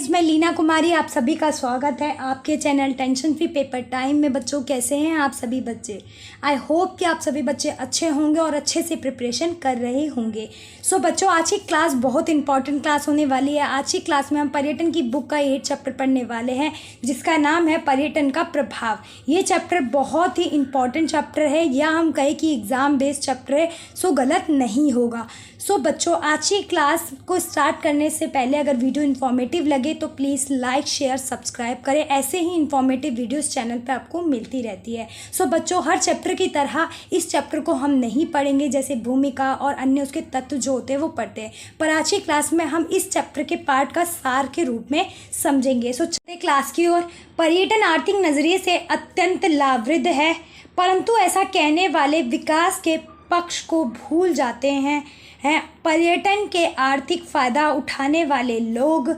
Guys, मैं लीना कुमारी आप सभी का स्वागत है आपके channel tension free paper time में। बच्चों कैसे हैं आप सभी बच्चे? आई होप कि आप सभी बच्चे अच्छे होंगे और अच्छे से प्रिपरेशन कर रहे होंगे। सो बच्चों, आज की क्लास बहुत इंपॉर्टेंट क्लास होने वाली है। आज की क्लास में हम पर्यटन की बुक का 8 चैप्टर पढ़ने वाले हैं जिसका नाम है पर्यटन का प्रभाव। ये चैप्टर बहुत ही इंपॉर्टेंट चैप्टर है, या हम कहें कि एग्ज़ाम बेस्ड चैप्टर है, सो गलत नहीं होगा। सो बच्चों, आज की क्लास को स्टार्ट करने से पहले अगर वीडियो इन्फॉर्मेटिव लगे तो प्लीज़ लाइक शेयर सब्सक्राइब करें। ऐसे ही इन्फॉर्मेटिव वीडियोस चैनल पे आपको मिलती रहती है। सो बच्चों, हर चैप्टर की तरह इस चैप्टर को हम नहीं पढ़ेंगे, जैसे भूमिका और अन्य उसके तत्व जो होते हैं वो पढ़ते हैं, पर आज की क्लास में हम इस चैप्टर के पार्ट का सार के रूप में समझेंगे। सो चलते क्लास की ओर। पर्यटन आर्थिक नज़रिए से अत्यंत लाभप्रद है, परंतु ऐसा कहने वाले विकास के पक्ष को भूल जाते हैं। पर्यटन के आर्थिक फ़ायदा उठाने वाले लोग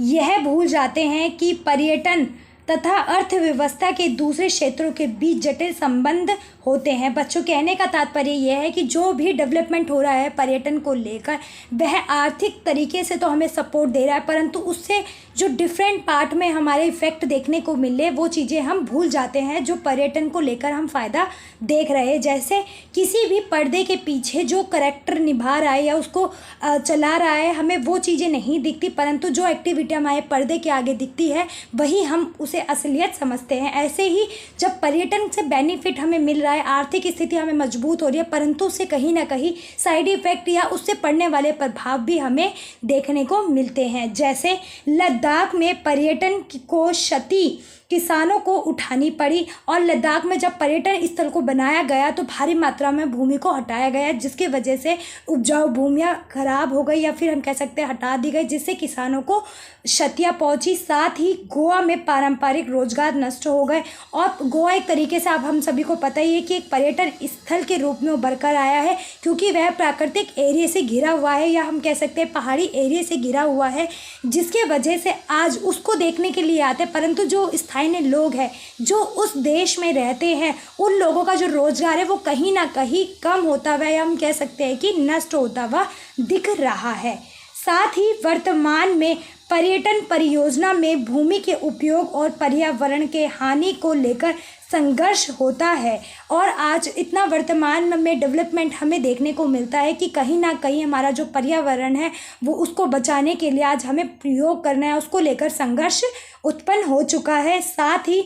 यह भूल जाते हैं कि पर्यटन तथा अर्थव्यवस्था के दूसरे क्षेत्रों के बीच जटिल संबंध होते हैं। बच्चों, कहने का तात्पर्य यह है कि जो भी डेवलपमेंट हो रहा है पर्यटन को लेकर, वह आर्थिक तरीके से तो हमें सपोर्ट दे रहा है, परंतु उससे जो डिफरेंट पार्ट में हमारे इफ़ेक्ट देखने को मिले वो चीज़ें हम भूल जाते हैं जो पर्यटन को लेकर हम फ़ायदा देख रहे हैं। जैसे किसी भी पर्दे के पीछे जो करैक्टर निभा रहा है या उसको चला रहा है, हमें वो चीज़ें नहीं दिखती, परंतु जो एक्टिविटी हमारे पर्दे के आगे दिखती है वही हम उसे असलियत समझते हैं। ऐसे ही जब पर्यटन से बेनिफिट हमें मिल रहा है, आर्थिक स्थिति हमें मजबूत हो रही है, परंतु उससे कहीं ना कहीं साइड इफ़ेक्ट या उससे पड़ने वाले प्रभाव भी हमें देखने को मिलते हैं। जैसे लद्दाख में पर्यटन को क्षति किसानों को उठानी पड़ी, और लद्दाख में जब पर्यटन स्थल को बनाया गया तो भारी मात्रा में भूमि को हटाया गया, जिसकी वजह से उपजाऊ भूमियाँ खराब हो गई, या फिर हम कह सकते हैं हटा दी गई, जिससे किसानों को क्षतियाँ पहुँची। साथ ही गोवा में पारंपरिक रोजगार नष्ट हो गए, और गोवा एक तरीके से अब हम सभी को पता ही है कि एक पर्यटन स्थल के रूप में उभर कर आया है, क्योंकि वह प्राकृतिक एरिया से घिरा हुआ है, या हम कह सकते हैं पहाड़ी एरिया से घिरा हुआ है, जिसके वजह से आज उसको देखने के लिए आते हैं। परंतु जो स्थानीय लोग हैं जो उस देश में रहते हैं, उन लोगों का जो रोजगार है वो कहीं ना कहीं कम होता हुआ, या हम कह सकते हैं कि नष्ट होता हुआ दिख रहा है। साथ ही वर्तमान में पर्यटन परियोजना में भूमि के उपयोग और पर्यावरण के हानि को लेकर संघर्ष होता है, और आज इतना वर्तमान में डेवलपमेंट हमें देखने को मिलता है कि कहीं ना कहीं हमारा जो पर्यावरण है वो उसको बचाने के लिए आज हमें प्रयोग करना है, उसको लेकर संघर्ष उत्पन्न हो चुका है। साथ ही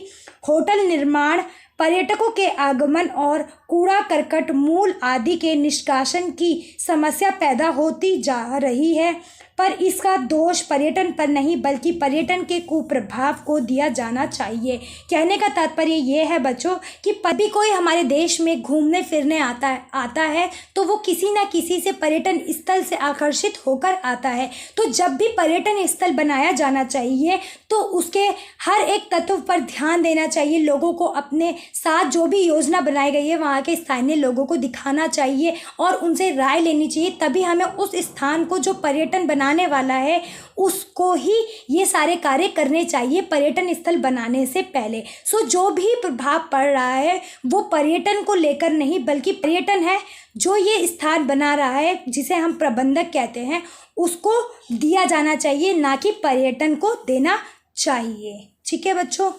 होटल निर्माण, पर्यटकों के आगमन और कूड़ा करकट मूल आदि के निष्कासन की समस्या पैदा होती जा रही है, पर इसका दोष पर्यटन पर नहीं बल्कि पर्यटन के कुप्रभाव को दिया जाना चाहिए। कहने का तात्पर्य ये है बच्चों कि कभी कोई हमारे देश में घूमने फिरने आता है तो वो किसी न किसी से पर्यटन स्थल से आकर्षित होकर आता है। तो जब भी पर्यटन स्थल बनाया जाना चाहिए तो उसके हर एक तत्व पर ध्यान देना चाहिए। लोगों को अपने साथ जो भी योजना बनाई गई है वहाँ के स्थानीय लोगों को दिखाना चाहिए और उनसे राय लेनी चाहिए, तभी हमें उस स्थान को जो पर्यटन बनाने वाला है उसको ही ये सारे कार्य करने चाहिए पर्यटन स्थल बनाने से पहले। सो जो भी प्रभाव पड़ रहा है वो पर्यटन को लेकर नहीं बल्कि पर्यटन है जो ये स्थान बना रहा है, जिसे हम प्रबंधक कहते हैं, उसको दिया जाना चाहिए, ना कि पर्यटन को देना चाहिए। ठीक है बच्चों।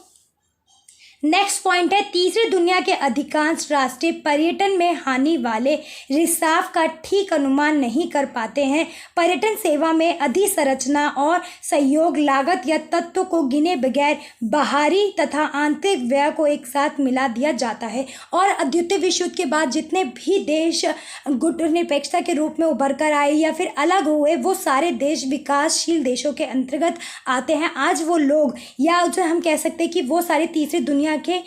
नेक्स्ट पॉइंट है, तीसरी दुनिया के अधिकांश राष्ट्र पर्यटन में हानि वाले रिसाव का ठीक अनुमान नहीं कर पाते हैं। पर्यटन सेवा में अधिसंरचना और सहयोग लागत या तत्व को गिने बगैर बाहरी तथा आंतरिक व्यय को एक साथ मिला दिया जाता है, और द्वितीय विश्व युद्ध के बाद जितने भी देश गुटनिरपेक्षता के रूप में उभर कर आए या फिर अलग हुए, वो सारे देश विकासशील देशों के अंतर्गत आते हैं। आज वो लोग, या उसे हम कह सकते हैं कि वो सारी तीसरी दुनिया के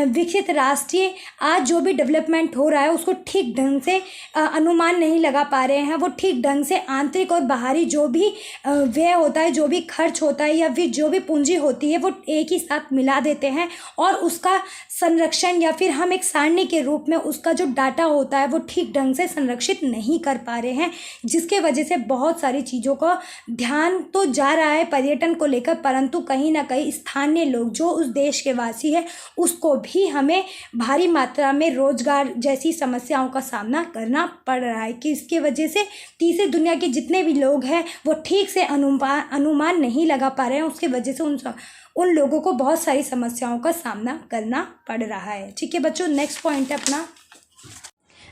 विकसित राष्ट्रीय आज जो भी डेवलपमेंट हो रहा है उसको ठीक ढंग से अनुमान नहीं लगा पा रहे हैं। वो ठीक ढंग से आंतरिक और बाहरी जो भी व्यय होता है, जो भी खर्च होता है या फिर जो भी पूंजी होती है, वो एक ही साथ मिला देते हैं और उसका संरक्षण या फिर हम एक सारणी के रूप में उसका जो डाटा होता है वो ठीक ढंग से संरक्षित नहीं कर पा रहे हैं, जिसके वजह से बहुत सारी चीज़ों का ध्यान तो जा रहा है पर्यटन को लेकर, परंतु कहीं ना कहीं स्थानीय लोग जो उस देश के वासी है उसको भी हमें भारी मात्रा में रोजगार जैसी समस्याओं का सामना करना पड़ रहा है कि इसके वजह से तीसरी दुनिया के जितने भी लोग हैं वो ठीक से अनुमान नहीं लगा पा रहे हैं। उसके वजह से उन लोगों को बहुत सारी समस्याओं का सामना करना पड़ रहा है। ठीक है बच्चों, नेक्स्ट पॉइंट है अपना,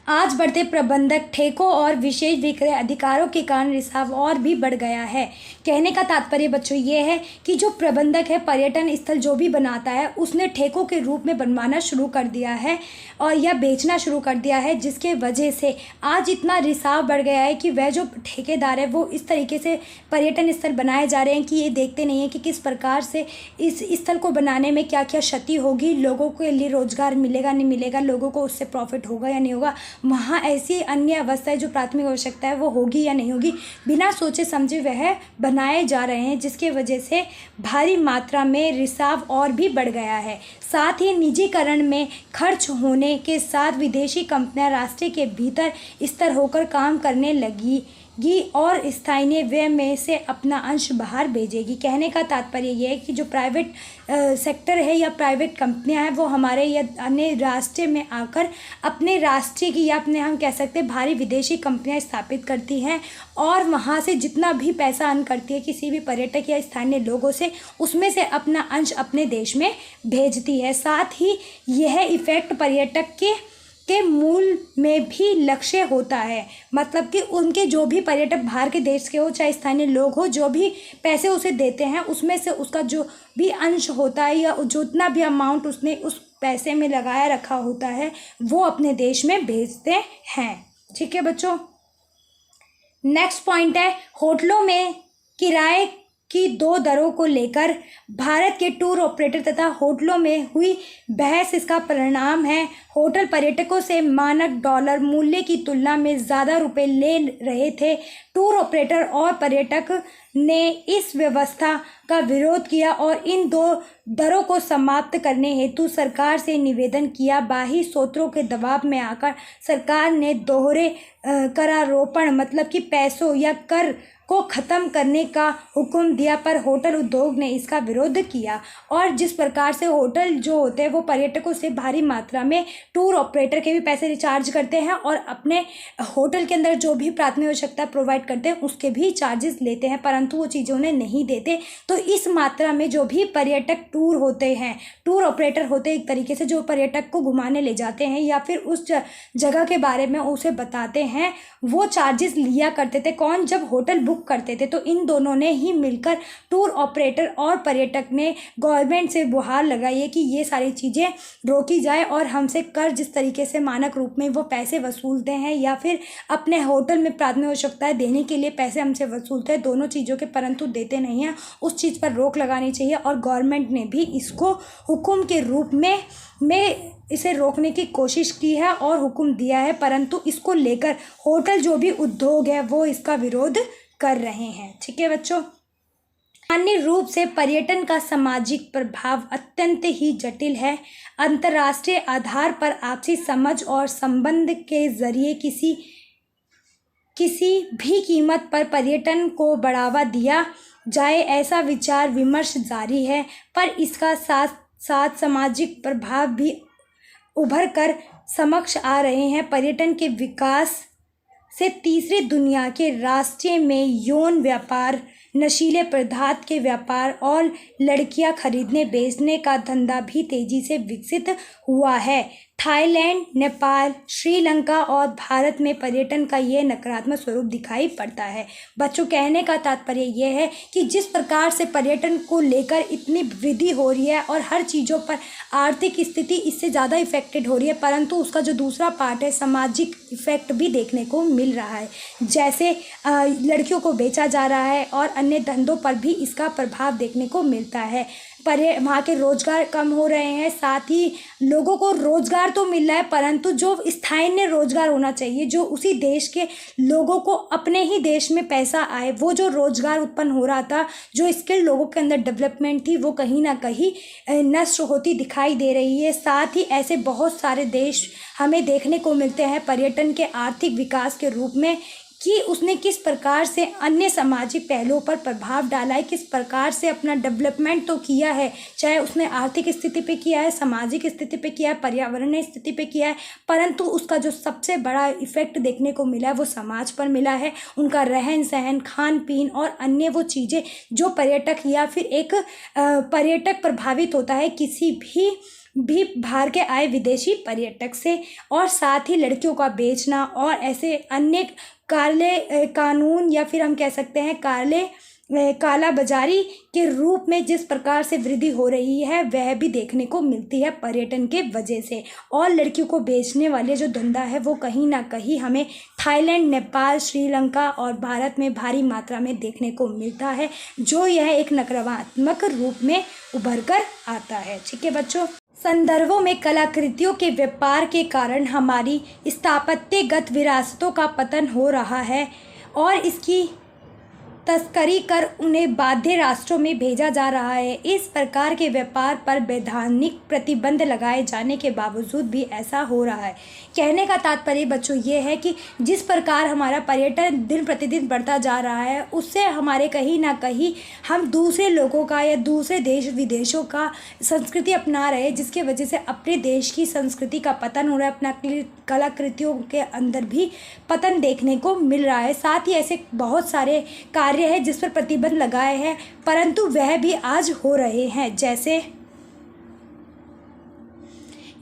आज बढ़ते प्रबंधक ठेकों और विशेष विक्रय अधिकारों के कारण रिसाव और भी बढ़ गया है। कहने का तात्पर्य बच्चों ये है कि जो प्रबंधक है, पर्यटन स्थल जो भी बनाता है, उसने ठेकों के रूप में बनवाना शुरू कर दिया है और या बेचना शुरू कर दिया है, जिसके वजह से आज इतना रिसाव बढ़ गया है कि वह जो ठेकेदार है वो इस तरीके से पर्यटन स्थल बनाए जा रहे हैं कि ये देखते नहीं हैं कि किस प्रकार से इस स्थल को बनाने में क्या क्या क्षति होगी, लोगों के लिए रोजगार मिलेगा नहीं मिलेगा, लोगों को उससे प्रॉफिट होगा या नहीं होगा, वहाँ ऐसी अन्य अवस्थाएं जो प्राथमिक आवश्यकता है वो होगी या नहीं होगी, बिना सोचे समझे वह बनाए जा रहे हैं, जिसके वजह से भारी मात्रा में रिसाव और भी बढ़ गया है। साथ ही निजीकरण में खर्च होने के साथ विदेशी कंपनियां राष्ट्र के भीतर स्तर होकर काम करने लगेगी और स्थानीय व्यय में से अपना अंश बाहर भेजेगी। कहने का तात्पर्य यह है कि जो प्राइवेट सेक्टर है या प्राइवेट कंपनियां हैं वो हमारे या अन्य राष्ट्र में आकर अपने राष्ट्रीय की या अपने हम कह सकते हैं भारी विदेशी कंपनियां स्थापित करती हैं और वहां से जितना भी पैसा अर्न करती है किसी भी पर्यटक या स्थानीय लोगों से, उसमें से अपना अंश अपने देश में भेजती है। साथ ही यह इफेक्ट पर्यटक के मूल में भी लक्ष्य होता है, मतलब कि उनके जो भी पर्यटक बाहर के देश के हो चाहे स्थानीय लोग हो, जो भी पैसे उसे देते हैं उसमें से उसका जो भी अंश होता है या जितना भी अमाउंट उसने उस पैसे में लगाया रखा होता है वो अपने देश में भेजते हैं। ठीक है बच्चों, नेक्स्ट पॉइंट है होटलों में किराए की 2 दरों को लेकर भारत के टूर ऑपरेटर तथा होटलों में हुई बहस। इसका परिणाम है होटल पर्यटकों से मानक डॉलर मूल्य की तुलना में ज़्यादा रुपए ले रहे थे। टूर ऑपरेटर और पर्यटक ने इस व्यवस्था का विरोध किया और इन 2 दरों को समाप्त करने हेतु सरकार से निवेदन किया। बाहरी स्रोतों के दबाव में आकर सरकार ने दोहरे करारोपण मतलब कि पैसों या कर को ख़त्म करने का हुक्म दिया, पर होटल उद्योग ने इसका विरोध किया और जिस प्रकार से होटल जो होते हैं वो पर्यटकों से भारी मात्रा में टूर ऑपरेटर के भी पैसे रिचार्ज करते हैं और अपने होटल के अंदर जो भी प्राथमिक आवश्यकता प्रोवाइड करते हैं उसके भी चार्जेस लेते हैं, परंतु वो चीज़ें उन्हें नहीं देते। तो इस मात्रा में जो भी पर्यटक टूर होते हैं, टूर ऑपरेटर होते हैं एक तरीके से जो पर्यटक को घुमाने ले जाते हैं या फिर उस जगह के बारे में उसे बताते हैं, वो चार्जेस लिया करते थे। कौन? जब होटल बुक करते थे। तो इन दोनों ने ही मिलकर टूर ऑपरेटर और पर्यटक ने गवर्नमेंट से गुहार लगाई है कि ये सारी चीज़ें रोकी जाए और हमसे कर जिस तरीके से मानक रूप में वो पैसे वसूलते हैं या फिर अपने होटल में प्राथमिक आवश्यकताएं देने के लिए पैसे हमसे वसूलते हैं, दोनों चीज़ों के परंतु देते नहीं हैं, उस चीज़ पर रोक लगानी चाहिए और गवर्नमेंट ने भी इसको हुक्म के रूप में इसे रोकने की कोशिश की है और हुक्म दिया है, परंतु इसको लेकर होटल जो भी उद्योग है वो इसका विरोध कर रहे हैं। ठीक है बच्चों, अन्य रूप से पर्यटन का सामाजिक प्रभाव अत्यंत ही जटिल है। अंतर्राष्ट्रीय आधार पर आपसी समझ और संबंध के जरिए किसी भी कीमत पर पर्यटन को बढ़ावा दिया जाए ऐसा विचार विमर्श जारी है, पर इसका साथ साथ सामाजिक प्रभाव भी उभर कर समक्ष आ रहे हैं। पर्यटन के विकास से तीसरी दुनिया के रास्ते में यौन व्यापार, नशीले पदार्थ के व्यापार और लड़कियां खरीदने बेचने का धंधा भी तेजी से विकसित हुआ है। थाईलैंड, नेपाल, श्रीलंका और भारत में पर्यटन का ये नकारात्मक स्वरूप दिखाई पड़ता है। बच्चों, कहने का तात्पर्य यह है कि जिस प्रकार से पर्यटन को लेकर इतनी वृद्धि हो रही है और हर चीज़ों पर आर्थिक स्थिति इससे ज़्यादा इफेक्टेड हो रही है, परंतु उसका जो दूसरा पार्ट है सामाजिक इफेक्ट भी देखने को मिल रहा है। जैसे लड़कियों को बेचा जा रहा है और अन्य धंधों पर भी इसका प्रभाव देखने को मिलता है। वहाँ के रोज़गार कम हो रहे हैं, साथ ही लोगों को रोज़गार तो मिल रहा है परंतु जो स्थायी रोज़गार होना चाहिए, जो उसी देश के लोगों को अपने ही देश में पैसा आए, वो जो रोज़गार उत्पन्न हो रहा था, जो स्किल लोगों के अंदर डेवलपमेंट थी, वो कहीं ना कहीं नष्ट होती दिखाई दे रही है। साथ ही ऐसे बहुत सारे देश हमें देखने को मिलते हैं पर्यटन के आर्थिक विकास के रूप में कि उसने किस प्रकार से अन्य सामाजिक पहलुओं पर प्रभाव डाला है, किस प्रकार से अपना डेवलपमेंट तो किया है, चाहे उसने आर्थिक स्थिति पे किया है, सामाजिक स्थिति पे किया है, पर्यावरणीय स्थिति पे किया है, परंतु उसका जो सबसे बड़ा इफेक्ट देखने को मिला है वो समाज पर मिला है। उनका रहन सहन, खान पीन और अन्य वो चीज़ें जो पर्यटक या फिर एक पर्यटक प्रभावित होता है किसी भी बाहर के आए विदेशी पर्यटक से, और साथ ही लड़कियों का बेचना और ऐसे अन्य काले कानून या फिर हम कह सकते हैं काला बाजारी के रूप में जिस प्रकार से वृद्धि हो रही है वह भी देखने को मिलती है पर्यटन के वजह से। और लड़कियों को बेचने वाले जो धंधा है वो कहीं ना कहीं हमें थाईलैंड, नेपाल, श्रीलंका और भारत में भारी मात्रा में देखने को मिलता है, जो यह एक नकारात्मक रूप में उभर कर आता है। ठीक है बच्चों, संदर्भों में कलाकृतियों के व्यापार के कारण हमारी स्थापत्यगत विरासतों का पतन हो रहा है और इसकी तस्करी कर उन्हें बाध्य राष्ट्रों में भेजा जा रहा है। इस प्रकार के व्यापार पर वैधानिक प्रतिबंध लगाए जाने के बावजूद भी ऐसा हो रहा है। कहने का तात्पर्य बच्चों ये है कि जिस प्रकार हमारा पर्यटन दिन प्रतिदिन बढ़ता जा रहा है उससे हमारे कहीं ना कहीं हम दूसरे लोगों का या दूसरे देश विदेशों का संस्कृति अपना रहे हैं, जिसके वजह से अपने देश की संस्कृति का पतन हो रहा है, अपना कलाकृतियों के अंदर भी पतन देखने को मिल रहा है। साथ ही ऐसे बहुत सारे कार्य है जिस पर प्रतिबंध लगाए हैं परंतु वह भी आज हो रहे हैं, जैसे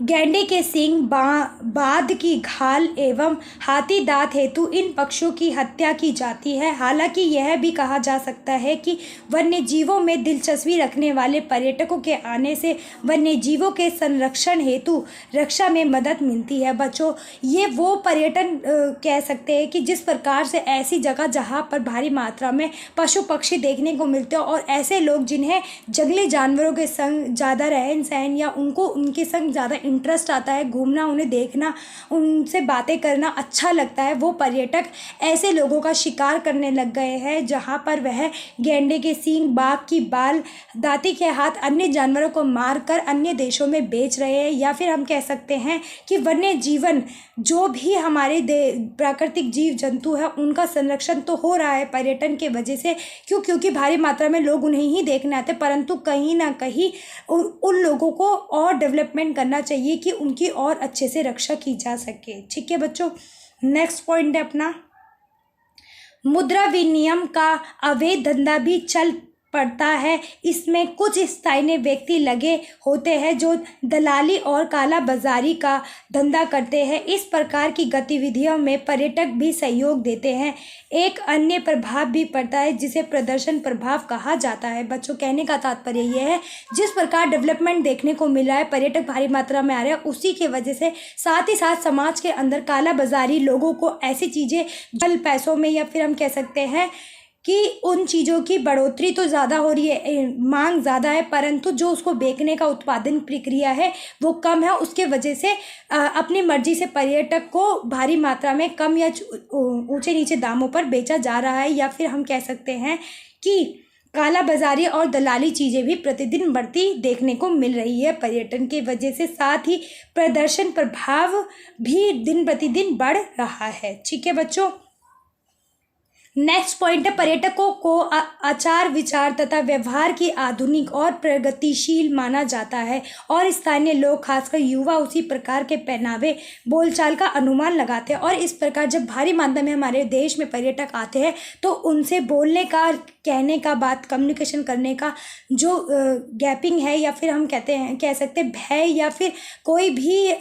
गैंडे के सींग, बाघ की घाल एवं हाथी दांत हेतु इन पक्षियों की हत्या की जाती है। हालांकि यह भी कहा जा सकता है कि वन्यजीवों में दिलचस्पी रखने वाले पर्यटकों के आने से वन्यजीवों के संरक्षण हेतु रक्षा में मदद मिलती है। बच्चों, ये वो पर्यटन कह सकते हैं कि जिस प्रकार से ऐसी जगह जहाँ पर भारी मात्रा में पशु पक्षी देखने को मिलते हैं और ऐसे लोग जिन्हें जंगली जानवरों के संग ज़्यादा रहन सहन या उनके संग ज़्यादा इंटरेस्ट आता है, घूमना, उन्हें देखना, उनसे बातें करना अच्छा लगता है, वो पर्यटक ऐसे लोगों का शिकार करने लग गए हैं जहां पर वह गैंडे के सींग, बाघ की बाल, दांती के हाथ अन्य जानवरों को मारकर अन्य देशों में बेच रहे हैं। या फिर हम कह सकते हैं कि वन्य जीवन जो भी हमारे प्राकृतिक जीव जंतु है उनका संरक्षण तो हो रहा है पर्यटन के वजह से, क्योंकि भारी मात्रा में लोग उन्हें ही देखने आते, परंतु कहीं ना कहीं उन लोगों को और डेवलपमेंट करना चाहिए कि उनकी और अच्छे से रक्षा की जा सके। ठीक है बच्चों, नेक्स्ट पॉइंट है अपना, मुद्रा विनिमय का अवैध धंधा भी चल पड़ता है। इसमें कुछ स्थानीय व्यक्ति लगे होते हैं जो दलाली और काला बाजारी का धंधा करते हैं। इस प्रकार की गतिविधियों में पर्यटक भी सहयोग देते हैं। एक अन्य प्रभाव भी पड़ता है जिसे प्रदर्शन प्रभाव कहा जाता है। बच्चों, कहने का तात्पर्य यह है जिस प्रकार डेवलपमेंट देखने को मिला है, पर्यटक भारी मात्रा में आ रहे हैं, उसी के वजह से साथ ही साथ समाज के अंदर काला बाजारी लोगों को ऐसी चीज़ें जल पैसों में या फिर हम कह सकते हैं कि उन चीज़ों की बढ़ोतरी तो ज़्यादा हो रही है, मांग ज़्यादा है, परंतु जो उसको बेचने का उत्पादन प्रक्रिया है वो कम है। उसके वजह से अपनी मर्जी से पर्यटक को भारी मात्रा में कम या ऊंचे नीचे दामों पर बेचा जा रहा है। या फिर हम कह सकते हैं कि काला बाजारी और दलाली चीज़ें भी प्रतिदिन बढ़ती देखने को मिल रही है पर्यटन की वजह से। साथ ही प्रदर्शन प्रभाव भी दिन प्रतिदिन बढ़ रहा है। ठीक है बच्चों, नेक्स्ट पॉइंट है, पर्यटकों को आचार विचार तथा व्यवहार की आधुनिक और प्रगतिशील माना जाता है और स्थानीय लोग खासकर युवा उसी प्रकार के पहनावे बोलचाल का अनुमान लगाते हैं। और इस प्रकार जब भारी मात्रा में हमारे देश में पर्यटक आते हैं तो उनसे बोलने का, कहने का, बात कम्युनिकेशन करने का जो गैपिंग है या फिर हम कह सकते हैं भय या फिर कोई भी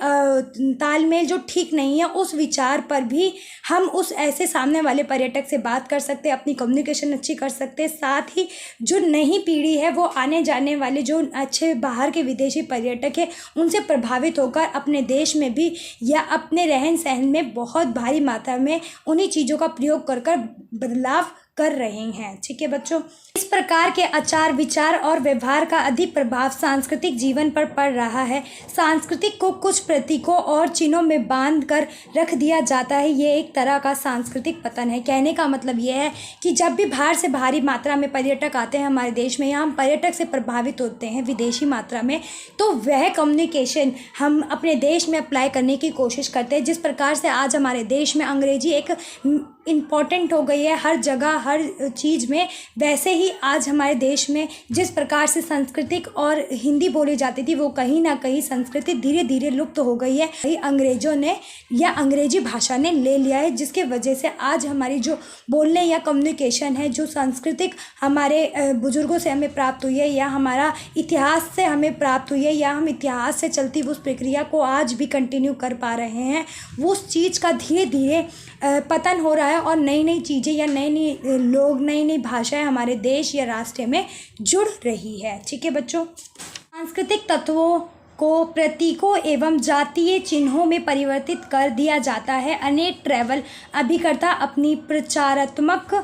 तालमेल जो ठीक नहीं है, उस विचार पर भी हम उस ऐसे सामने वाले पर्यटक से बात कर सकते हैं, अपनी कम्युनिकेशन अच्छी कर सकते हैं। साथ ही जो नई पीढ़ी है वो आने जाने वाले जो अच्छे बाहर के विदेशी पर्यटक है उनसे प्रभावित होकर अपने देश में भी या अपने रहन सहन में बहुत भारी मात्रा में उन्हीं चीज़ों का प्रयोग कर बदलाव कर रहे हैं। ठीक है बच्चों, इस प्रकार के आचार विचार और व्यवहार का अधिक प्रभाव सांस्कृतिक जीवन पर पड़ रहा है। सांस्कृतिक को कुछ प्रतीकों और चिन्हों में बांध कर रख दिया जाता है। ये एक तरह का सांस्कृतिक पतन है। कहने का मतलब ये है कि जब भी बाहर से भारी मात्रा में पर्यटक आते हैं हमारे देश में या हम पर्यटक से प्रभावित होते हैं विदेशी मात्रा में, तो वह कम्युनिकेशन हम अपने देश में अप्लाई करने की कोशिश करते हैं। जिस प्रकार से आज हमारे देश में अंग्रेजी इम्पॉर्टेंट हो गई है हर जगह हर चीज़ में, वैसे ही आज हमारे देश में जिस प्रकार से सांस्कृतिक और हिंदी बोली जाती थी वो कहीं ना कहीं संस्कृति धीरे धीरे लुप्त हो गई है। अंग्रेज़ों ने या अंग्रेजी भाषा ने ले लिया है, जिसके वजह से आज हमारी जो बोलने या कम्युनिकेशन है, जो सांस्कृतिक हमारे बुज़ुर्गों से हमें प्राप्त हुई है या हमारा इतिहास से हमें प्राप्त हुई है या हम इतिहास से चलती उस प्रक्रिया को आज भी कंटिन्यू कर पा रहे हैं, वो उस चीज़ का धीरे धीरे पतन हो रहा है और नई नई चीज़ें या नई नई लोग नई नई भाषाएं हमारे देश या राष्ट्र में जुड़ रही है। ठीक है बच्चों, सांस्कृतिक तत्वों को प्रतीकों एवं जातीय चिन्हों में परिवर्तित कर दिया जाता है। अनेक ट्रैवल अभिकर्ता अपनी प्रचारात्मक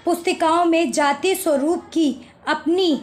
पुस्तिकाओं में जातीय स्वरूप की अपनी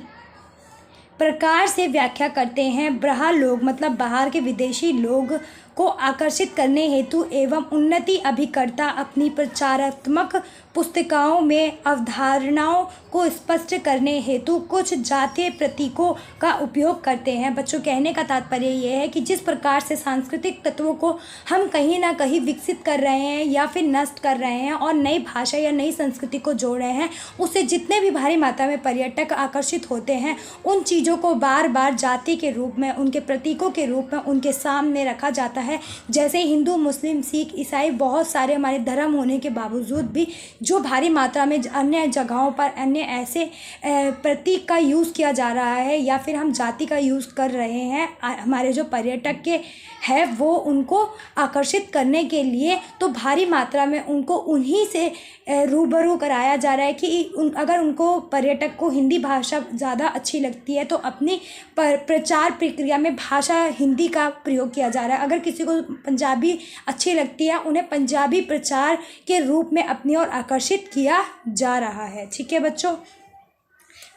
प्रकार से व्याख्या करते हैं। बाहर लोग मतलब बाहर के विदेशी लोग को आकर्षित करने हेतु एवं उन्नति अभिकर्ता अपनी प्रचारात्मक पुस्तिकाओं में अवधारणाओं को स्पष्ट करने हेतु कुछ जातीय प्रतीकों का उपयोग करते हैं। बच्चों, कहने का तात्पर्य यह है कि जिस प्रकार से सांस्कृतिक तत्वों को हम कहीं ना कहीं विकसित कर रहे हैं या फिर नष्ट कर रहे हैं और नई भाषा या नई संस्कृति को जोड़ रहे हैं, उससे जितने भी भारी मात्रा में पर्यटक आकर्षित होते हैं, उन चीज़ों को बार बार जाति के रूप में, उनके प्रतीकों के रूप में उनके सामने रखा जाता है। जैसे हिंदू, मुस्लिम, सिख, ईसाई, बहुत सारे हमारे धर्म होने के बावजूद भी जो भारी मात्रा में अन्य जगहों पर अन्य ऐसे प्रतीक का यूज़ किया जा रहा है या फिर हम जाति का यूज़ कर रहे हैं, हमारे जो पर्यटक के है वो उनको आकर्षित करने के लिए, तो भारी मात्रा में उनको उन्हीं से रूबरू कराया जा रहा है कि अगर उनको पर्यटक को हिंदी भाषा ज़्यादा अच्छी लगती है तो अपनी प्रचार प्रक्रिया में भाषा हिंदी का प्रयोग किया जा रहा है। अगर किसी को पंजाबी अच्छी लगती है, उन्हें पंजाबी प्रचार के रूप में अपनी ओर आकर्षित किया जा रहा है। ठीक है बच्चों,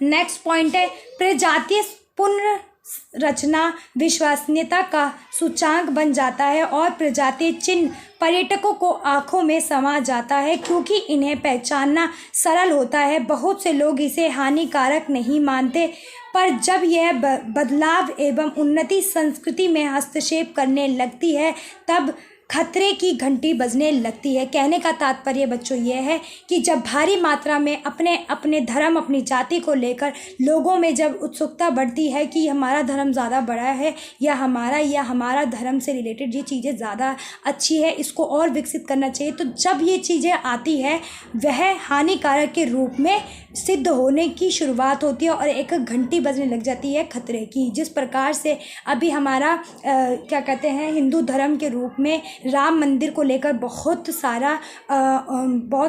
नेक्स्ट पॉइंट है प्रजातीय पुनर्रचना विश्वसनीयता का सूचकांक बन जाता है और प्रजातीय चिन्ह पर्यटकों को आंखों में समा जाता है क्योंकि इन्हें पहचानना सरल होता है। बहुत से लोग इसे हानिकारक नहीं मानते, पर जब यह बदलाव एवं उन्नति संस्कृति में हस्तक्षेप करने लगती है तब खतरे की घंटी बजने लगती है। कहने का तात्पर्य बच्चों ये है कि जब भारी मात्रा में अपने अपने धर्म, अपनी जाति को लेकर लोगों में जब उत्सुकता बढ़ती है कि हमारा धर्म ज़्यादा बड़ा है या हमारा धर्म से रिलेटेड ये चीज़ें ज़्यादा अच्छी है, इसको और विकसित करना चाहिए, तो जब ये चीज़ें आती है वह हानिकारक के रूप में सिद्ध होने की शुरुआत होती है और एक घंटी बजने लग जाती है खतरे की। जिस प्रकार से अभी हमारा क्या कहते हैं हिंदू धर्म के रूप में राम मंदिर को लेकर बहुत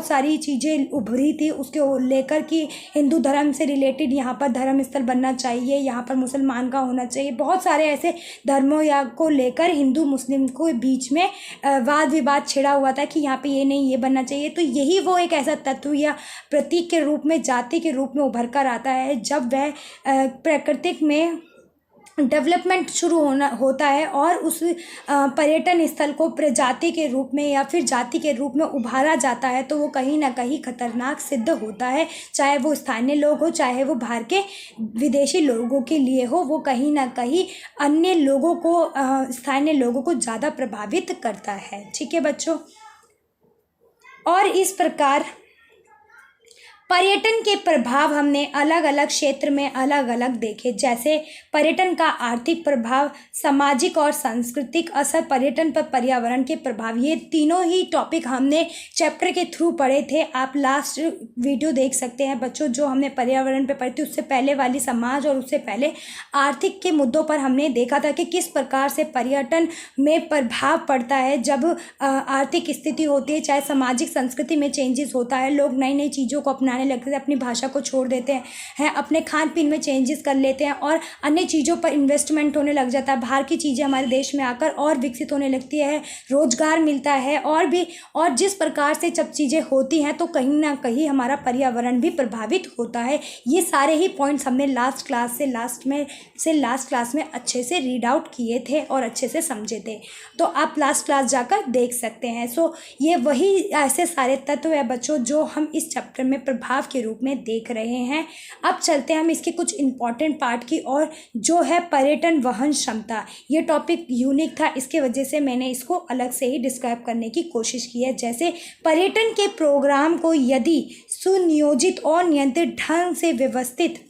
सारी चीज़ें उभरी थी, उसके लेकर कि हिंदू धर्म से रिलेटेड यहाँ पर धर्म स्थल बनना चाहिए, यहाँ पर मुसलमान का होना चाहिए, बहुत सारे ऐसे धर्मों या को लेकर हिंदू मुस्लिम को बीच में वाद विवाद छिड़ा हुआ था कि यहाँ पे ये नहीं, ये बनना चाहिए। तो यही वो एक ऐसा तत्व या प्रतीक के रूप में, जाति के रूप में उभर कर आता है जब वह प्राकृतिक में डेवलपमेंट शुरू होता है और उस पर्यटन स्थल को प्रजाति के रूप में या फिर जाति के रूप में उभारा जाता है, तो वो कहीं ना कहीं खतरनाक सिद्ध होता है। चाहे वो स्थानीय लोग हो, चाहे वो बाहर के विदेशी लोगों के लिए हो, वो कहीं ना कहीं अन्य लोगों को, स्थानीय लोगों को ज़्यादा प्रभावित करता है। ठीक है बच्चों, और इस प्रकार पर्यटन के प्रभाव हमने अलग अलग क्षेत्र में अलग अलग देखे। जैसे पर्यटन का आर्थिक प्रभाव, सामाजिक और सांस्कृतिक असर, पर्यटन पर पर्यावरण के प्रभाव, ये तीनों ही टॉपिक हमने चैप्टर के थ्रू पढ़े थे। आप लास्ट वीडियो देख सकते हैं बच्चों, जो हमने पर्यावरण पे पढ़ी थी, उससे पहले वाली समाज और उससे पहले आर्थिक के मुद्दों पर हमने देखा था कि किस प्रकार से पर्यटन में प्रभाव पड़ता है जब आर्थिक स्थिति होती है, चाहे सामाजिक संस्कृति में चेंजेस होता है, लोग नई नई चीज़ों को अपनाने लगते हैं, अपनी भाषा को छोड़ देते हैं, अपने खान पीन में चेंजेस कर लेते हैं और अन्य चीज़ों पर इन्वेस्टमेंट होने लग जाता है। बाहर की चीज़ें हमारे देश में आकर और विकसित होने लगती है, रोजगार मिलता है और जिस प्रकार से जब चीज़ें होती हैं तो कहीं ना कहीं हमारा पर्यावरण भी प्रभावित होता है। ये सारे ही पॉइंट्स हमने लास्ट क्लास में अच्छे से रीड आउट किए थे और अच्छे से समझे थे, तो आप लास्ट क्लास जाकर देख सकते हैं। सो ये वही ऐसे सारे तत्व है बच्चों जो हम इस चैप्टर में प्रभावित प्रभाव के रूप में देख रहे हैं। अब चलते हैं हम इसके कुछ इम्पॉर्टेंट पार्ट की और, जो है पर्यटन वहन क्षमता। ये टॉपिक यूनिक था, इसके वजह से मैंने इसको अलग से ही डिस्क्राइब करने की कोशिश की है। जैसे पर्यटन के प्रोग्राम को यदि सुनियोजित और नियंत्रित ढंग से व्यवस्थित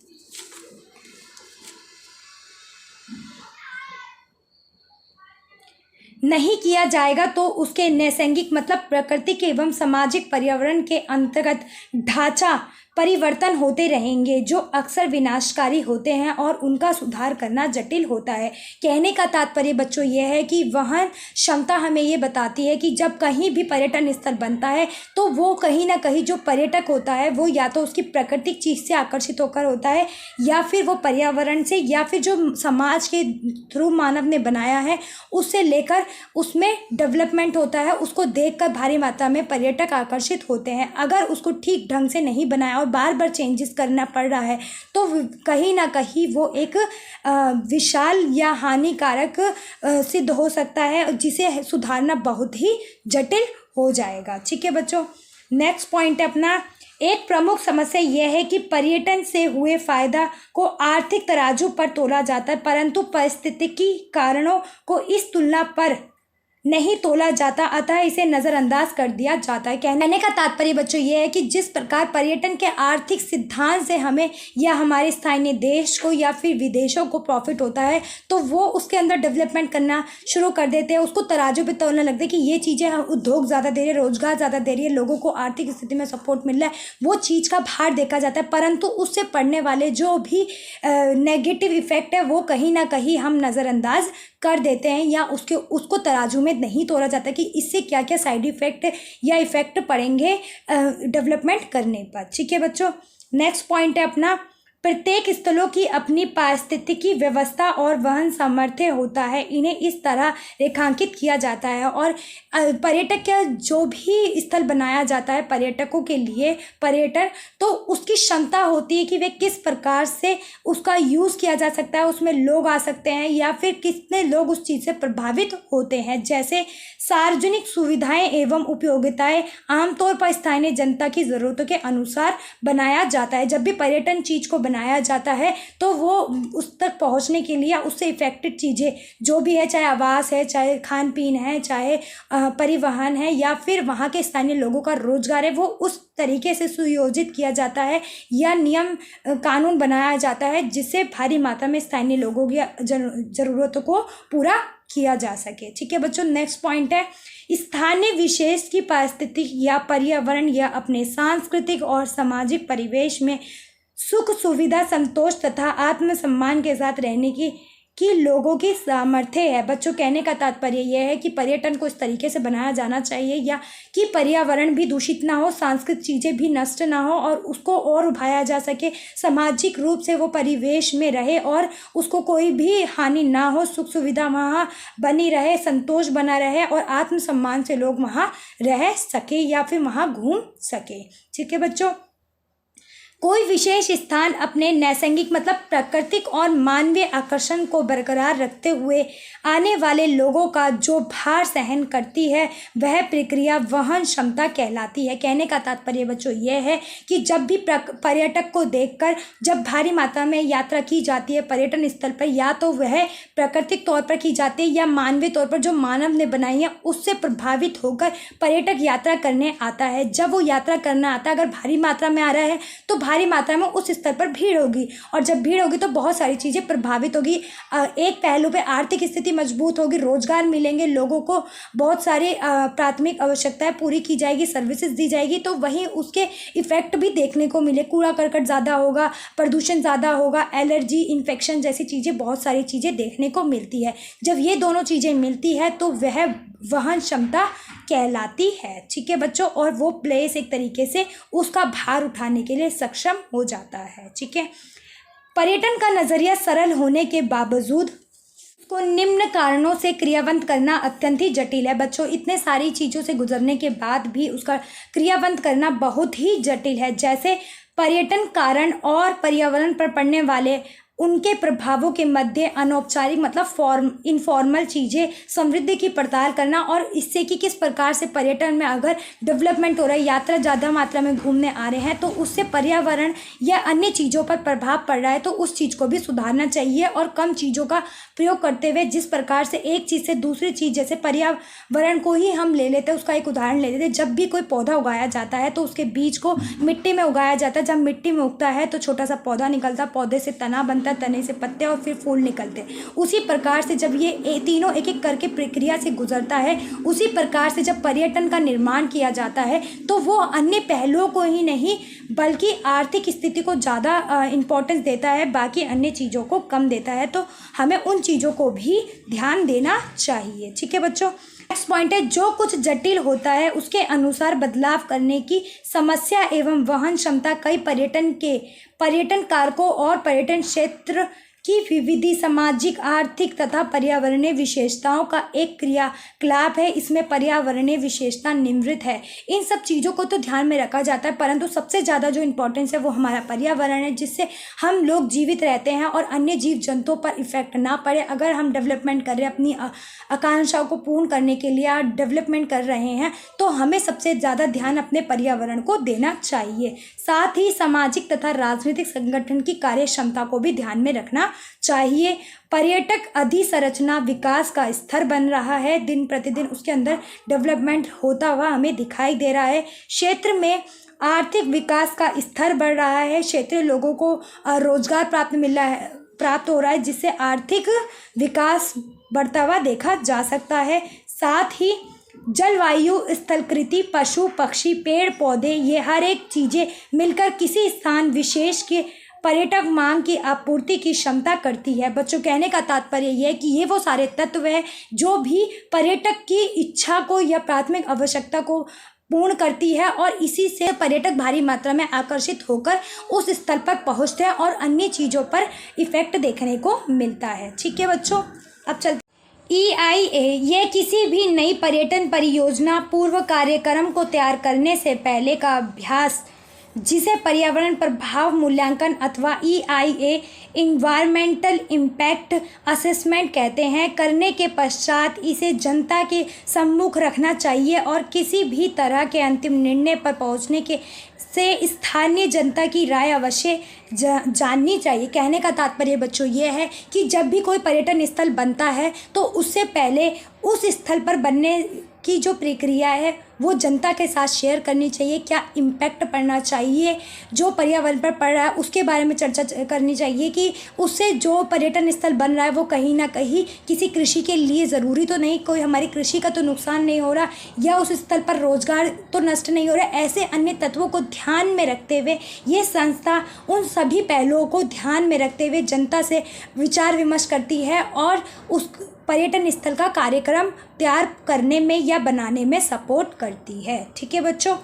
नहीं किया जाएगा तो उसके नैसर्गिक मतलब प्राकृतिक एवं सामाजिक पर्यावरण के अंतर्गत ढांचा परिवर्तन होते रहेंगे, जो अक्सर विनाशकारी होते हैं और उनका सुधार करना जटिल होता है। कहने का तात्पर्य बच्चों यह है कि वहन क्षमता हमें ये बताती है कि जब कहीं भी पर्यटन स्थल बनता है तो वो कहीं ना कहीं जो पर्यटक होता है वो या तो उसकी प्राकृतिक चीज़ से आकर्षित होकर होता है, या फिर वो पर्यावरण से, या फिर जो समाज के थ्रू मानव ने बनाया है उससे लेकर उसमें डेवलपमेंट होता है। उसको देखकर भारी मात्रा में पर्यटक आकर्षित होते हैं। अगर उसको ठीक ढंग से नहीं बनाया और बार बार चेंजेस करना पड़ रहा है तो कहीं ना कहीं वो एक विशाल या हानिकारक सिद्ध हो सकता है, जिसे सुधारना बहुत ही जटिल हो जाएगा। ठीक है बच्चों, नेक्स्ट पॉइंट है अपना, एक प्रमुख समस्या यह है कि पर्यटन से हुए फायदा को आर्थिक तराजू पर तोला जाता है, परंतु पारिस्थितिकी कारणों को इस तुलना पर नहीं तोला जाता, अतः इसे नज़रअंदाज कर दिया जाता है। कहने का तात्पर्य बच्चों ये है कि जिस प्रकार पर्यटन के आर्थिक सिद्धांत से हमें या हमारे स्थानीय देश को या फिर विदेशों को प्रॉफिट होता है तो वो उसके अंदर डेवलपमेंट करना शुरू कर देते हैं, उसको तराजू पे तोलने लगते हैं कि ये चीज़ें उद्योग ज़्यादा दे रही है, रोजगार ज़्यादा दे रही है, लोगों को आर्थिक स्थिति में सपोर्ट मिल रहा है, वो चीज़ का भार देखा जाता है। परंतु उससे पड़ने वाले जो भी नेगेटिव इफेक्ट है वो कहीं ना कहीं हम नज़रअंदाज कर देते हैं, या उसको तराजू में नहीं तोला जाता कि इससे क्या क्या साइड इफेक्ट या इफेक्ट पड़ेंगे डेवलपमेंट करने पर। ठीक है बच्चों, नेक्स्ट पॉइंट है अपना, प्रत्येक स्थलों की अपनी पारिस्थितिकी व्यवस्था और वहन सामर्थ्य होता है, इन्हें इस तरह रेखांकित किया जाता है। और पर्यटक का जो भी स्थल बनाया जाता है पर्यटकों के लिए, पर्यटन, तो उसकी क्षमता होती है कि वे किस प्रकार से उसका यूज़ किया जा सकता है, उसमें लोग आ सकते हैं या फिर कितने लोग उस चीज़ से प्रभावित होते हैं। जैसे सार्वजनिक सुविधाएं एवं उपयोगिताएं आमतौर पर स्थानीय जनता की ज़रूरतों के अनुसार बनाया जाता है। जब भी पर्यटन चीज़ को बनाया जाता है तो वो उस तक पहुंचने के लिए उससे इफेक्टेड चीज़ें जो भी है, चाहे आवास है, चाहे खान पीन है, चाहे परिवहन है, या फिर वहाँ के स्थानीय लोगों का रोजगार है, वो उस तरीके से सुयोजित किया जाता है या नियम कानून बनाया जाता है जिससे भारी मात्रा में स्थानीय लोगों की ज़रूरतों को पूरा किया जा सके। ठीक है बच्चों, नेक्स्ट पॉइंट है, स्थानीय विशेष की पारिस्थितिक या पर्यावरण या अपने सांस्कृतिक और सामाजिक परिवेश में सुख सुविधा संतोष तथा आत्मसम्मान के साथ रहने की लोगों की सामर्थ्य है। बच्चों, कहने का तात्पर्य यह है कि पर्यटन को इस तरीके से बनाया जाना चाहिए या कि पर्यावरण भी दूषित ना हो, सांस्कृतिक चीज़ें भी नष्ट ना हो और उसको और उभाया जा सके, सामाजिक रूप से वो परिवेश में रहे और उसको कोई भी हानि ना हो, सुख सुविधा वहाँ बनी रहे, संतोष बना रहे और आत्मसम्मान से लोग वहाँ रह सके या फिर वहाँ घूम सके। ठीक है बच्चों, कोई विशेष स्थान अपने नैसर्गिक मतलब प्राकृतिक और मानवीय आकर्षण को बरकरार रखते हुए आने वाले लोगों का जो भार सहन करती है वह प्रक्रिया वहन क्षमता कहलाती है। कहने का तात्पर्य बच्चों यह है कि जब भी पर्यटक को देखकर जब भारी मात्रा में यात्रा की जाती है पर्यटन स्थल पर, या तो वह प्राकृतिक तौर पर की जाती है या मानवीय तौर पर जो मानव ने बनाई है उससे प्रभावित होकर पर्यटक यात्रा करने आता है। जब वो यात्रा करना आता है, अगर भारी मात्रा में आ रहा है तो भारी मात्रा में उस स्तर पर भीड़ होगी, और जब भीड़ होगी तो बहुत सारी चीज़ें प्रभावित होगी। एक पहलू पे आर्थिक स्थिति मजबूत होगी, रोजगार मिलेंगे, लोगों को बहुत सारी प्राथमिक आवश्यकताएं पूरी की जाएगी, सर्विसेज दी जाएगी, तो वहीं उसके इफेक्ट भी देखने को मिले। कूड़ा करकट ज़्यादा होगा, प्रदूषण ज़्यादा होगा, एलर्जी, इन्फेक्शन जैसी चीज़ें, बहुत सारी चीज़ें देखने को मिलती है। जब ये दोनों चीज़ें मिलती है तो वह वहन क्षमता कहलाती है। ठीक है बच्चों, और वो प्लेस एक तरीके से उसका भार उठाने के लिए सक्षम हो जाता है। ठीक है, पर्यटन का नज़रिया सरल होने के बावजूद को निम्न कारणों से क्रियावंत करना अत्यंत ही जटिल है। बच्चों, इतने सारी चीज़ों से गुजरने के बाद भी उसका क्रियावंत करना बहुत ही जटिल है। जैसे पर्यटन कारण और पर्यावरण पर पड़ने वाले उनके प्रभावों के मध्य अनौपचारिक मतलब इनफॉर्मल चीज़ें समृद्धि की पड़ताल करना, और इससे कि किस प्रकार से पर्यटन में अगर डेवलपमेंट हो रहा है, यात्रा ज़्यादा मात्रा में घूमने आ रहे हैं तो उससे पर्यावरण या अन्य चीज़ों पर प्रभाव पड़ रहा है, तो उस चीज़ को भी सुधारना चाहिए। और कम चीज़ों का प्रयोग करते हुए जिस प्रकार से एक चीज़ से दूसरी चीज़, जैसे पर्यावरण को ही हम ले लेते हैं, उसका एक उदाहरण ले लेते हैं। जब भी कोई पौधा उगाया जाता है तो उसके बीज को मिट्टी में उगाया जाता है। जब मिट्टी में उगता है तो छोटा सा पौधा निकलता है, पौधे से तना बनता है, तने से पत्ते और फिर फूल निकलते हैं। उसी प्रकार से जब ये तीनों एक एक करके प्रक्रिया से गुजरता है, उसी प्रकार से जब पर्यटन का निर्माण किया जाता है तो वो अन्य पहलुओं को ही नहीं बल्कि आर्थिक स्थिति को ज़्यादा इम्पोर्टेंस देता है, बाकी अन्य चीज़ों को कम देता है। तो हमें उन चीज़ों को भी ध्यान देना चाहिए। ठीक है बच्चों, नेक्स्ट पॉइंट है, जो कुछ जटिल होता है उसके अनुसार बदलाव करने की समस्या एवं वहन क्षमता कई पर्यटन कारकों और पर्यटन क्षेत्र की विविधि सामाजिक, आर्थिक तथा पर्यावरणीय विशेषताओं का एक क्रियाकलाप है। इसमें पर्यावरणीय विशेषता निम्नलिखित है। इन सब चीज़ों को तो ध्यान में रखा जाता है, परंतु सबसे ज़्यादा जो इम्पोर्टेंस है वो हमारा पर्यावरण है, जिससे हम लोग जीवित रहते हैं और अन्य जीव जंतुओं पर इफेक्ट ना पड़े। अगर हम डेवलपमेंट कर रहे हैं, अपनी आकांक्षाओं को पूर्ण करने के लिए डेवलपमेंट कर रहे हैं, तो हमें सबसे ज़्यादा ध्यान अपने पर्यावरण को देना चाहिए। साथ ही सामाजिक तथा राजनीतिक संगठन की कार्य क्षमता को भी ध्यान में रखना चाहिए। पर्यटक अधिसंरचना विकास का स्तर बन रहा है, दिन प्रतिदिन उसके अंदर डेवलपमेंट होता हुआ हमें दिखाई दे रहा है। क्षेत्र में आर्थिक विकास का स्तर बढ़ रहा है, क्षेत्रीय लोगों को रोजगार प्राप्त हो रहा है, जिससे आर्थिक विकास बढ़ता हुआ देखा जा सकता है। साथ ही जलवायु, स्थलाकृति, पशु पक्षी, पेड़ पौधे, ये हर एक चीज़ें मिलकर किसी स्थान विशेष के पर्यटक मांग की आपूर्ति की क्षमता करती है। बच्चों, कहने का तात्पर्य यह है कि ये वो सारे तत्व हैं जो भी पर्यटक की इच्छा को या प्राथमिक आवश्यकता को पूर्ण करती है, और इसी से पर्यटक भारी मात्रा में आकर्षित होकर उस स्थल पर पहुंचते हैं और अन्य चीज़ों पर इफेक्ट देखने को मिलता है। ठीक है बच्चों, अब चलते EIA यह किसी भी नई पर्यटन परियोजना पूर्व कार्यक्रम को तैयार करने से पहले का अभ्यास, जिसे पर्यावरण प्रभाव मूल्यांकन अथवा EIA इन्वायरमेंटल इम्पैक्ट असेसमेंट कहते हैं, करने के पश्चात इसे जनता के सम्मुख रखना चाहिए और किसी भी तरह के अंतिम निर्णय पर पहुंचने के से स्थानीय जनता की राय अवश्य जाननी चाहिए। कहने का तात्पर्य बच्चों ये है कि जब भी कोई पर्यटन स्थल बनता है तो उससे पहले उस स्थल पर बनने की जो प्रक्रिया है वो जनता के साथ शेयर करनी चाहिए। क्या इम्पैक्ट पड़ना चाहिए जो पर्यावरण पर पड़ रहा है, उसके बारे में चर्चा करनी चाहिए कि उससे जो पर्यटन स्थल बन रहा है वो कहीं ना कहीं किसी कृषि के लिए ज़रूरी तो नहीं, कोई हमारी कृषि का तो नुकसान नहीं हो रहा, या उस स्थल पर रोजगार तो नष्ट नहीं हो रहा। ऐसे अन्य तत्वों को ध्यान में रखते हुए ये संस्था उन सभी पहलुओं को ध्यान में रखते हुए जनता से विचार विमर्श करती है और उस पर्यटन स्थल का कार्यक्रम तैयार करने में या बनाने में सपोर्ट करती है। ठीक है बच्चों,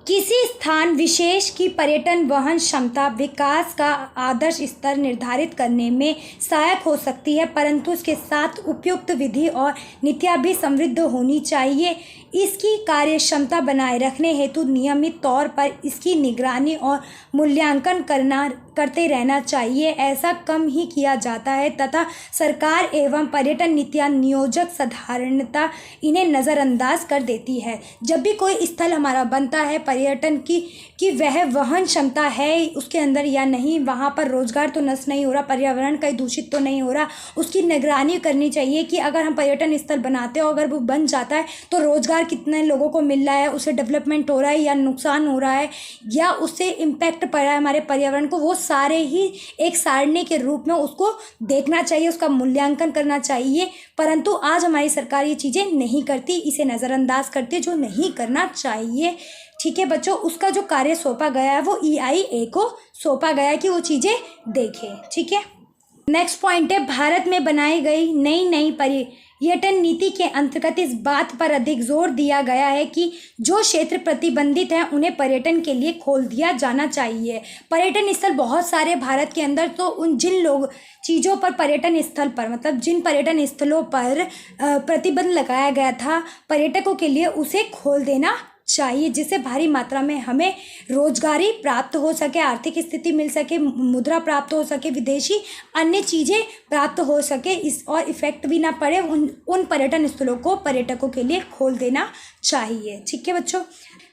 किसी स्थान विशेष की पर्यटन वहन क्षमता विकास का आदर्श स्तर निर्धारित करने में सहायक हो सकती है, परंतु इसके साथ उपयुक्त विधि और नीतियाँ भी समृद्ध होनी चाहिए। इसकी कार्यक्षमता बनाए रखने हेतु नियमित तौर पर इसकी निगरानी और मूल्यांकन करते रहना चाहिए। ऐसा कम ही किया जाता है तथा सरकार एवं पर्यटन नीतियाँ नियोजक साधारणतः इन्हें नज़रअंदाज कर देती है। जब भी कोई स्थल हमारा बनता है पर्यटन की वह वहन क्षमता है उसके अंदर या नहीं, वहाँ पर रोजगार तो नष्ट नहीं हो रहा, पर्यावरण कहीं दूषित तो नहीं हो रहा, उसकी निगरानी करनी चाहिए कि अगर हम पर्यटन स्थल बनाते हो, अगर वो बन जाता है तो रोजगार कितने लोगों को मिल रहा है, उससे डेवलपमेंट हो रहा है या नुकसान हो रहा है, या उससे इम्पैक्ट पड़ रहा है हमारे पर्यावरण को, वो सारे ही एक सारणी के रूप में उसको देखना चाहिए, उसका मूल्यांकन करना चाहिए। परंतु आज हमारी सरकार ये चीज़ें नहीं करती, इसे नज़रअंदाज करती है, जो नहीं करना चाहिए। ठीक है बच्चों, उसका जो कार्य सौंपा गया है वो EIA को सौंपा गया है कि वो चीज़ें देखें। ठीक है, नेक्स्ट पॉइंट है, भारत में बनाई गई नई पर्यटन नीति के अंतर्गत इस बात पर अधिक जोर दिया गया है कि जो क्षेत्र प्रतिबंधित हैं उन्हें पर्यटन के लिए खोल दिया जाना चाहिए। पर्यटन स्थल बहुत सारे भारत के अंदर, तो जिन चीज़ों पर पर्यटन स्थल पर मतलब जिन पर्यटन स्थलों पर प्रतिबंध लगाया गया था पर्यटकों के लिए, उसे खोल देना चाहिए, जिससे भारी मात्रा में हमें रोजगारी प्राप्त हो सके, आर्थिक स्थिति मिल सके, मुद्रा प्राप्त हो सके, विदेशी अन्य चीज़ें प्राप्त हो सके, इस और इफेक्ट भी ना पड़े उन पर्यटन स्थलों को पर्यटकों के लिए खोल देना चाहिए। ठीक है बच्चों।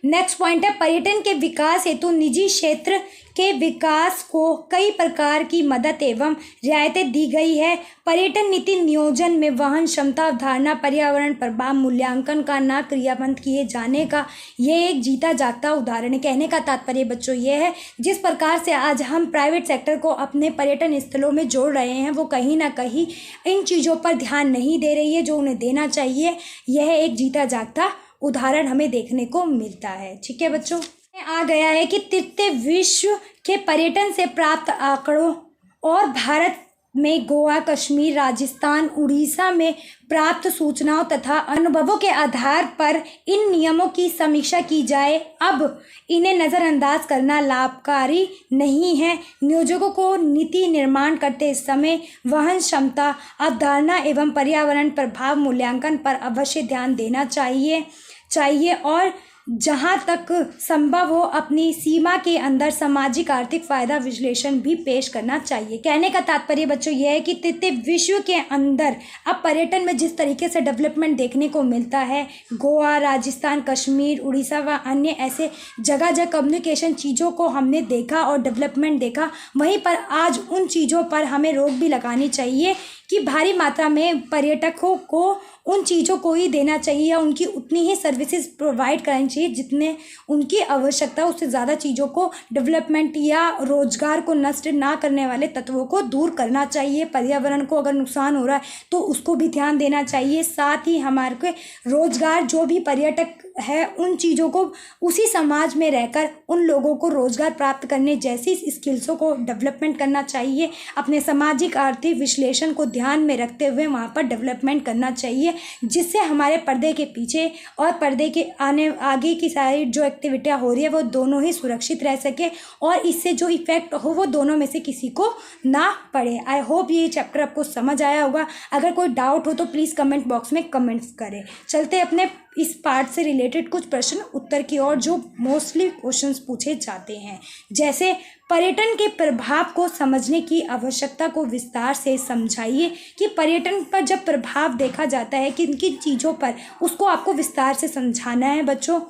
नेक्स्ट पॉइंट है, पर्यटन के विकास हेतु निजी क्षेत्र के विकास को कई प्रकार की मदद एवं रियायतें दी गई है। पर्यटन नीति नियोजन में वहन क्षमता अवधारणा, पर्यावरण प्रभाव मूल्यांकन का ना क्रियान्वित किए जाने का ये एक जीता जागता उदाहरण है। कहने का तात्पर्य बच्चों ये है, जिस प्रकार से आज हम प्राइवेट सेक्टर को अपने पर्यटन स्थलों में जोड़ रहे हैं, वो कहीं ना कहीं इन चीज़ों पर ध्यान नहीं दे रही है जो उन्हें देना चाहिए। यह एक जीता जागता उदाहरण हमें देखने को मिलता है। ठीक है बच्चों। आ गया है कि तृतीय विश्व के पर्यटन से प्राप्त आंकड़ों और भारत में गोवा, कश्मीर, राजस्थान, उड़ीसा में प्राप्त सूचनाओं तथा अनुभवों के आधार पर इन नियमों की समीक्षा की जाए। अब इन्हें नज़रअंदाज करना लाभकारी नहीं है। नियोजकों को नीति निर्माण करते समय वहन क्षमता अवधारणा एवं पर्यावरण प्रभाव मूल्यांकन पर अवश्य ध्यान देना चाहिए और जहाँ तक संभव हो अपनी सीमा के अंदर सामाजिक आर्थिक फायदा विश्लेषण भी पेश करना चाहिए। कहने का तात्पर्य बच्चों यह है कि तृतीय विश्व के अंदर अब पर्यटन में जिस तरीके से डेवलपमेंट देखने को मिलता है, गोवा, राजस्थान, कश्मीर, उड़ीसा व अन्य ऐसे जगह कम्युनिकेशन चीज़ों को हमने देखा और डेवलपमेंट देखा, वहीं पर आज उन चीज़ों पर हमें रोक भी लगानी चाहिए कि भारी मात्रा में पर्यटकों को उन चीज़ों को ही देना चाहिए या उनकी उतनी ही सर्विसेज प्रोवाइड करानी चाहिए जितने उनकी आवश्यकता, उससे ज़्यादा चीज़ों को डेवलपमेंट या रोजगार को नष्ट ना करने वाले तत्वों को दूर करना चाहिए। पर्यावरण को अगर नुकसान हो रहा है तो उसको भी ध्यान देना चाहिए। साथ ही हमारे के रोजगार जो भी पर्यटक है उन चीज़ों को उसी समाज में रहकर उन लोगों को रोजगार प्राप्त करने जैसी स्किल्सों को डेवलपमेंट करना चाहिए। अपने सामाजिक आर्थिक विश्लेषण को ध्यान में रखते हुए वहाँ पर डेवलपमेंट करना चाहिए, जिससे हमारे पर्दे के पीछे और पर्दे के आगे की साइड जो एक्टिविटियाँ हो रही है वो दोनों ही सुरक्षित रह सके और इससे जो इफेक्ट हो वो दोनों में से किसी को ना पड़े। आई होप ये चैप्टर आपको समझ आया होगा। अगर कोई डाउट हो तो प्लीज़ कमेंट बॉक्स में कमेंट्स करें। चलते अपने इस पार्ट से रिलेटेड कुछ प्रश्न उत्तर की ओर जो मोस्टली क्वेश्चंस पूछे जाते हैं, जैसे पर्यटन के प्रभाव को समझने की आवश्यकता को विस्तार से समझाइए। कि पर्यटन पर जब प्रभाव देखा जाता है किन किन चीज़ों पर, उसको आपको विस्तार से समझाना है बच्चों।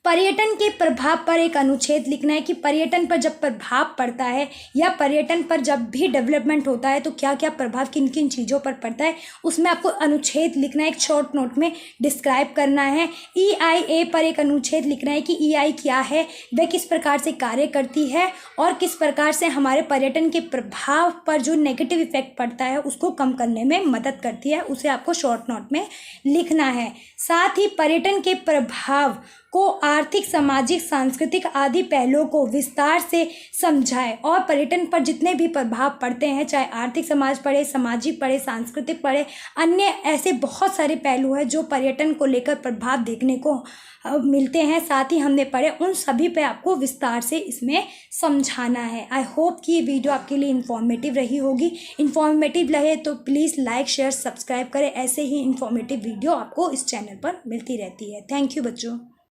पर्यटन के प्रभाव पर एक अनुच्छेद लिखना है कि पर्यटन पर जब प्रभाव पड़ता है या पर्यटन पर जब भी डेवलपमेंट होता है तो क्या क्या प्रभाव किन किन चीज़ों पर पड़ता है, उसमें आपको अनुच्छेद लिखना है, एक शॉर्ट नोट में डिस्क्राइब करना है। EIA पर एक अनुच्छेद लिखना है कि EI क्या है, वह किस प्रकार से कार्य करती है और किस प्रकार से हमारे पर्यटन के प्रभाव पर जो नेगेटिव इफेक्ट पड़ता है उसको कम करने में मदद करती है, उसे आपको शॉर्ट नोट में लिखना है। साथ ही पर्यटन के प्रभाव को आर्थिक, सामाजिक, सांस्कृतिक आदि पहलुओं को विस्तार से समझाएं और पर्यटन पर जितने भी प्रभाव पड़ते हैं, चाहे आर्थिक समाज पड़े, सामाजिक पड़े, सांस्कृतिक पड़े, अन्य ऐसे बहुत सारे पहलू हैं जो पर्यटन को लेकर प्रभाव देखने को मिलते हैं, साथ ही हमने पढ़े, उन सभी पे आपको विस्तार से इसमें समझाना है। आई होप कि ये वीडियो आपके लिए इन्फॉर्मेटिव रही होगी। इन्फॉर्मेटिव रहे तो प्लीज़ लाइक, शेयर, सब्सक्राइब करें। ऐसे ही इन्फॉर्मेटिव वीडियो आपको इस चैनल पर मिलती रहती है। थैंक यू बच्चों।